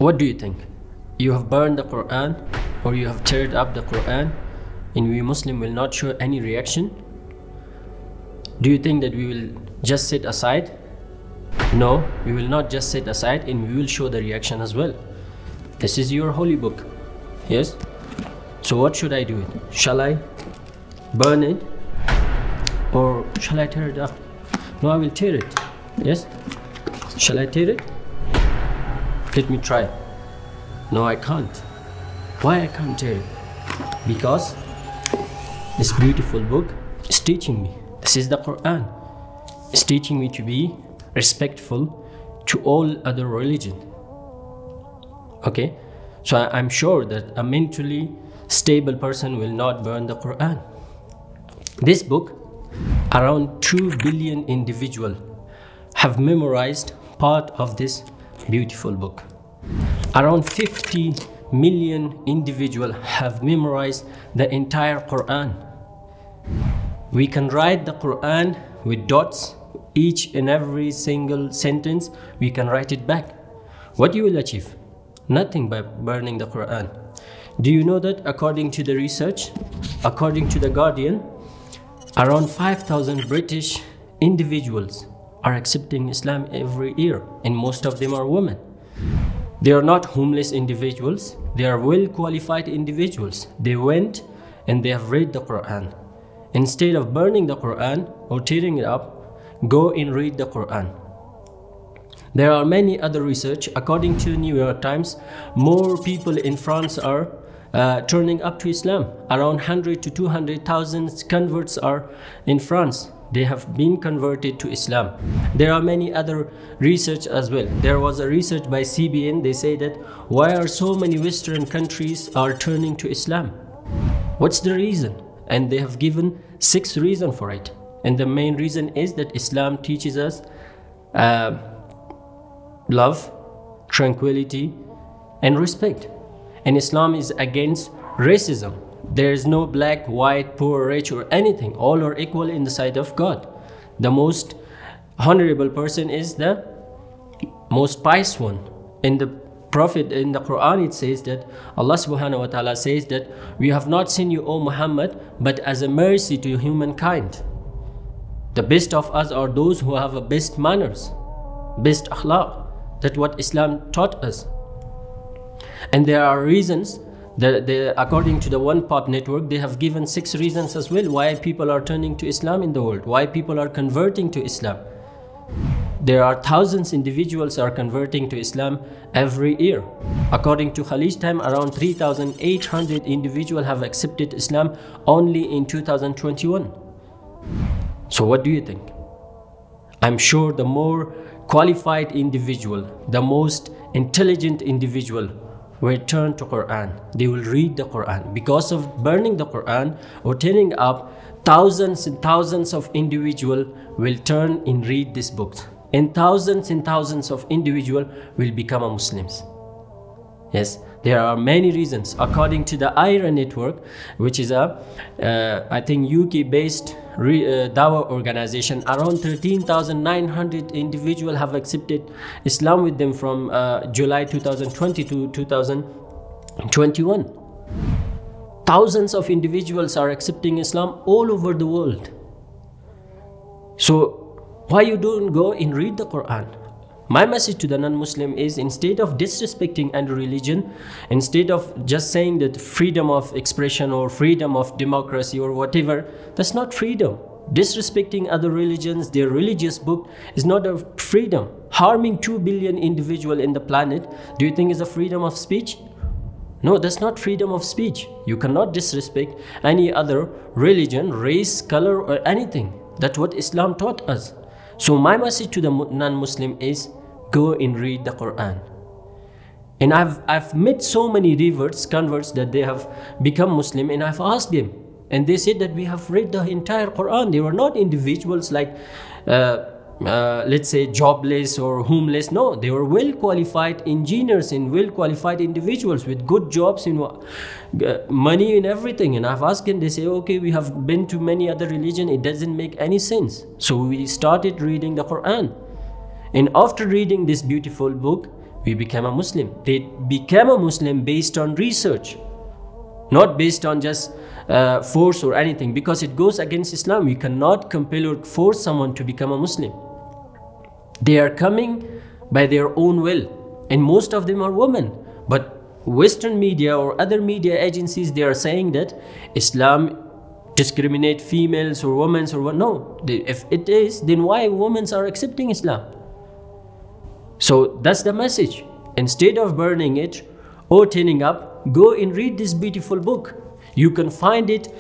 What do you think? You have burned the Quran, or you have teared up the Quran, and we Muslim will not show any reaction? Do you think that we will just sit aside? No, we will not just sit aside, and we will show the reaction as well. This is your holy book. Yes? So what should I do it? Shall I burn it, or shall I tear it up? No, I will tear it. Yes? Shall I tear it? Let me try. No, I can't. Why I can't tear it? Because this beautiful book is teaching me. This is the Quran. It's teaching me to be respectful to all other religion. Okay? So I'm sure that a mentally stable person will not burn the Quran. This book, around 2 billion individuals have memorized part of this beautiful book. Around 50 million individuals have memorized the entire Quran. We can write the Quran with dots. Each and every single sentence, we can write it back. What you will achieve? Nothing by burning the Quran. Do you know that according to the research, according to The Guardian, around 5,000 British individuals are accepting Islam every year, and most of them are women. They are not homeless individuals. They are well-qualified individuals. They went and they have read the Quran. Instead of burning the Quran or tearing it up, go and read the Quran. There are many other research. According to New York Times, more people in France are turning up to Islam. Around 100 to 200,000 converts are in France. They have been converted to Islam. There are many other research as well. There was a research by CBN. They say that why are so many Western countries are turning to Islam? What's the reason? And they have given 6 reasons for it. And the main reason is that Islam teaches us love, tranquility, and respect. And Islam is against racism. There is no black, white, poor, rich, or anything. All are equal in the sight of God. The most honorable person is the most pious one. In the Prophet, in the Quran, it says that Allah subhanahu wa ta'ala says that we have not seen you, O Muhammad, but as a mercy to humankind. The best of us are those who have a best manners, best akhlaq. That's what Islam taught us. And there are reasons that according to the One Pop Network, they have given 6 reasons as well why people are turning to Islam in the world, why people are converting to Islam. There are thousands individuals are converting to Islam every year. According to Khalij Time, around 3,800 individuals have accepted Islam only in 2021. So what do you think? I'm sure the more qualified individual, the most intelligent individual will turn to Quran. They will read the Quran. Because of burning the Quran or tearing up, thousands and thousands of individuals will turn and read this book. And thousands of individuals will become Muslims. Yes, there are many reasons. According to the IRA network, which is a, I think UK-based dawah organization, around 13,900 individuals have accepted Islam with them from July 2020 to 2021. Thousands of individuals are accepting Islam all over the world. So why you don't go and read the Quran? My message to the non-Muslim is, instead of disrespecting any religion, instead of just saying that freedom of expression or freedom of democracy or whatever, that's not freedom. Disrespecting other religions, their religious book, is not a freedom. Harming 2 billion individuals in the planet, do you think is a freedom of speech? No, that's not freedom of speech. You cannot disrespect any other religion, race, color, or anything. That's what Islam taught us. So my message to the non-Muslim is, go and read the Quran. And I've met so many converts that they have become Muslim, and I've asked them, and they said that we have read the entire Quran. They were not individuals like let's say jobless or homeless. No, they were well-qualified engineers and well-qualified individuals with good jobs and money and everything. And I've asked them, they say, okay, we have been to many other religions, it doesn't make any sense. So we started reading the Quran. And after reading this beautiful book, we become a Muslim. They become a Muslim based on research, not based on just force or anything, because it goes against Islam. You cannot compel or force someone to become a Muslim. They are coming by their own will, and most of them are women. But Western media or other media agencies, they are saying that Islam discriminate females or women or what. No, if it is, then why women are accepting Islam? So that's the message. Instead of burning it or turning up, go and read this beautiful book. You can find it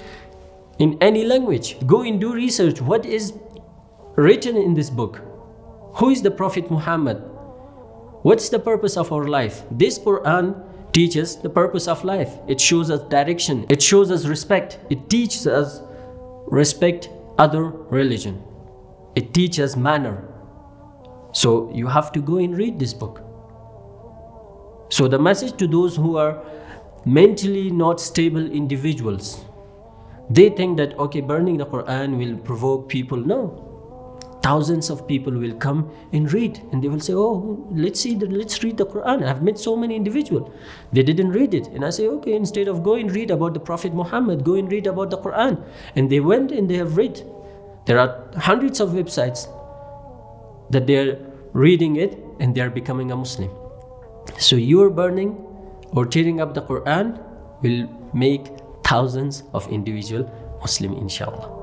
in any language. Go and do research. What is written in this book? Who is the Prophet Muhammad? What's the purpose of our life? This Quran teaches the purpose of life. It shows us direction. It shows us respect. It teaches us respect other religion. It teaches manner. So you have to go and read this book. So the message to those who are mentally not stable individuals, they think that, okay, burning the Quran will provoke people. No. Thousands of people will come and read, and they will say, oh, let's read the Quran. I've met so many individuals. They didn't read it. And I say, okay, instead of go and read about the Prophet Muhammad, go and read about the Quran. And they went and they have read. There are hundreds of websites that they're reading it and they're becoming a Muslim. So your burning or tearing up the Quran will make thousands of individual Muslim, inshallah.